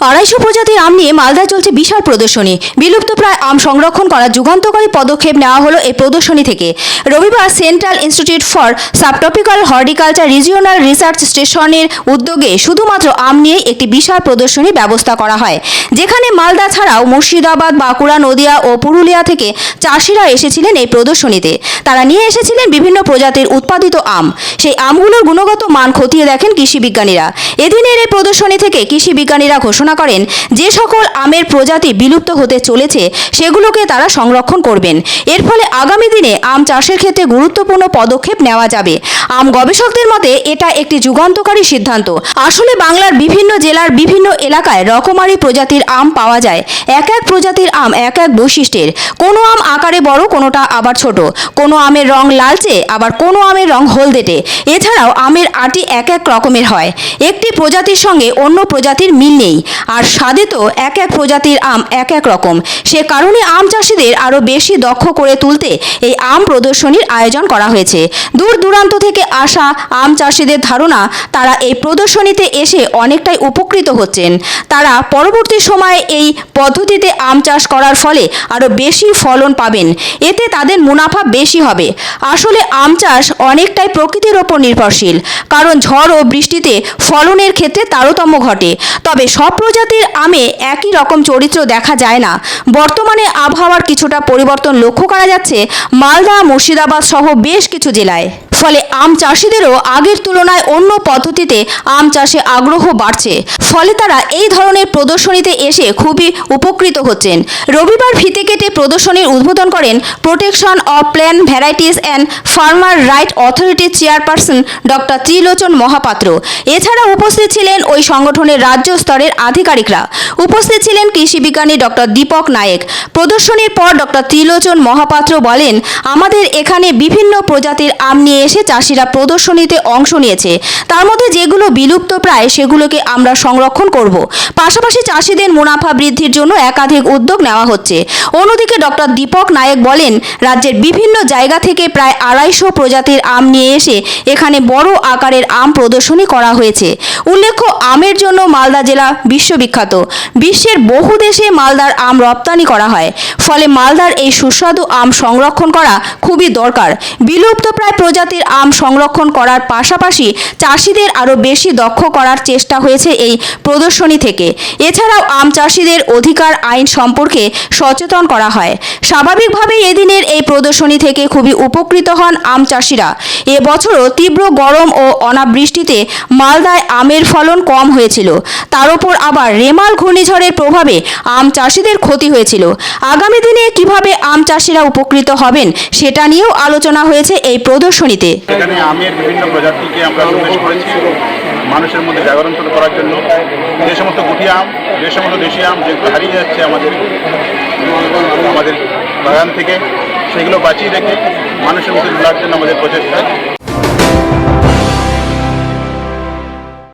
250 প্রজাতির আম নিয়ে মালদায় চলছে বিশাল প্রদর্শনী। বিলুপ্তপ্রায় আম সংরক্ষণ করার যুগান্তকারী পদক্ষেপ নেওয়া হলো এই প্রদর্শনী থেকে। রবিবার central institute for subtropical horticulture regional research স্টেশনের উদ্যোগে শুধুমাত্র আম নিয়ে একটি বিশাল প্রদর্শনীর ব্যবস্থা করা হয়, যেখানে মালদা ছাড়াও মুর্শিদাবাদ, বাঁকুড়া, নদিয়া ও পুরুলিয়া থেকে চাষিরা এসেছিলেন এই প্রদর্শনীতে। তারা নিয়ে এসেছিলেন বিভিন্ন প্রজাতির উৎপাদিত আম। সেই আমগুলোর গুণগত মান খতিয়ে দেখেন কৃষি বিজ্ঞানীরা। এদিনের এই প্রদর্শনী থেকে কৃষি বিজ্ঞানীরা ঘোষণা করেন যে সকল আমের প্রজাতি বিলুপ্ত হতে চলেছে সেগুলোকে তারা সংরক্ষণ করবেন। এর ফলে আগামী দিনে আম চাষের ক্ষেত্রে গুরুত্বপূর্ণ পদক্ষেপ নেওয়া যাবে। আম গবেষকদের মতে এটা একটি যুগান্তকারী সিদ্ধান্ত। আসলে বাংলার বিভিন্ন জেলার বিভিন্ন এলাকায় রকমারি প্রজাতির আম পাওয়া যায়। এক এক প্রজাতির আম এক এক বৈশিষ্ট্যের। কোনো আম আকারে বড়, কোনোটা আবার ছোট। কোনো আমের রং লালচে, আবার কোনো আমের রং হলদেটে। এছাড়াও আমের আটি এক এক রকমের হয়। একটি প্রজাতির সঙ্গে অন্য প্রজাতির মিল নেই, আর স্বাদে তো এক এক প্রজাতির আম এক এক রকম। সে কারণে আম চাষিদের আরও বেশি দক্ষ করে তুলতে এই আম প্রদর্শনীর আয়োজন করা হয়েছে। দূর দূরান্ত থেকে আসা আম চাষিদের ধারণা, তারা এই প্রদর্শনীতে এসে অনেকটাই উপকৃত হচ্ছেন। তারা পরবর্তী সময়ে এই পদ্ধতিতে আম চাষ করার ফলে আরও বেশি ফলন পাবেন। এতে তাদের মুনাফা বেশি হবে। আসলে আম চাষ অনেকটাই প্রকৃতির ওপর নির্ভরশীল, কারণ ঝড় ও বৃষ্টিতে ফলনের ক্ষেত্রে তারতম্য ঘটে। তবে সব প্রজাতির আমে একই রকম চরিত্র দেখা যায় না। বর্তমানে আবহাওয়ার কিছুটা পরিবর্তন লক্ষ্য করা যাচ্ছে মালদা, মুর্শিদাবাদ সহ বেশ কিছু জেলায়। ফলে আম চাষিদেরও আগের তুলনায় অন্য পদ্ধতিতে আম চাষে আগ্রহ বাড়ছে। ফলে তারা এই ধরনের প্রদর্শনীতে এসে খুবই উপকৃত হচ্ছেন। রবিবার ফিতে কেটে প্রদর্শনীর উদ্বোধন করেন protection of plant varieties and farmer right অথরিটির চেয়ারপারসন ডক্টর ত্রিলোচন মহাপাত্র। এছাড়া উপস্থিত ছিলেন ওই সংগঠনের রাজ্য স্তরের আধিকারিকরা। উপস্থিত ছিলেন কৃষি বিজ্ঞানী ডক্টর দীপক নায়েক। প্রদর্শনীর পর ডক্টর ত্রিলোচন মহাপাত্র বলেন, আমাদের এখানে বিভিন্ন প্রজাতির আম নিয়ে এসে চাষিরা প্রদর্শনীতে অংশ নিয়েছে। তার মধ্যে যেগুলো বিলুপ্ত প্রায় সেগুলোকে আমরা সংরক্ষণ করব। পাশাপাশি চাষিদের মুনাফা বৃদ্ধির জন্য একাধিক উদ্যোগ নেওয়া হচ্ছে। অন্যদিকে ডক্টর দীপক নায়েক বলেন, রাজ্যের বিভিন্ন জায়গা থেকে প্রায় 250 প্রজাতির আম নিয়ে এসে এখানে বড় আকারের আম প্রদর্শনী করা হয়েছে। উল্লেখ্য, আমের জন্য মালদা জেলা বিশ্ববিখ্যাত। বিশ্বের বহু দেশে মালদার আম রপ্তানি করা হয়। ফলে মালদার এই সুস্বাদু আম সংরক্ষণ করা খুবই দরকার। বিলুপ্ত প্রায় প্রজাতির আম সংরক্ষণ করার পাশাপাশি চাষিদের আরও বেশি দক্ষ করার চেষ্টা হয়েছে এই প্রদর্শনী থেকে। এছাড়াও আম চাষিদের অধিকার আইন সম্পর্কে সচেতন করা হয়। স্বাভাবিকভাবেই এদিনের এই প্রদর্শনী থেকে খুবই উপকৃত হন আম চাষিরা। এবছরও তীব্র গরম ও অনাবৃষ্টিতে মালদায় আমের ফলন কম হয়েছিল। তার উপর আবার রেমাল ঘূর্ণিঝড়ের প্রভাবে আম চাষিদের ক্ষতি হয়েছিল। আগামী দিনে কিভাবে আম চাষিরা উপকৃত হবেন সেটা নিয়েও আলোচনা হয়েছে এই প্রদর্শনীতে। এখানে আমের বিভিন্ন প্রজাতিকে আমরা সমাবেশ করেছি মানুষের মধ্যে জাগরণ করার জন্য। যে সমস্ত গুটি আম, যে সমস্ত দেশি আম যেগুলো হারিয়ে যাচ্ছে আমাদের বাগান থেকে, সেগুলো বাঁচিয়ে রেখে মানুষের মধ্যে তোলার জন্য আমাদের প্রচেষ্টা।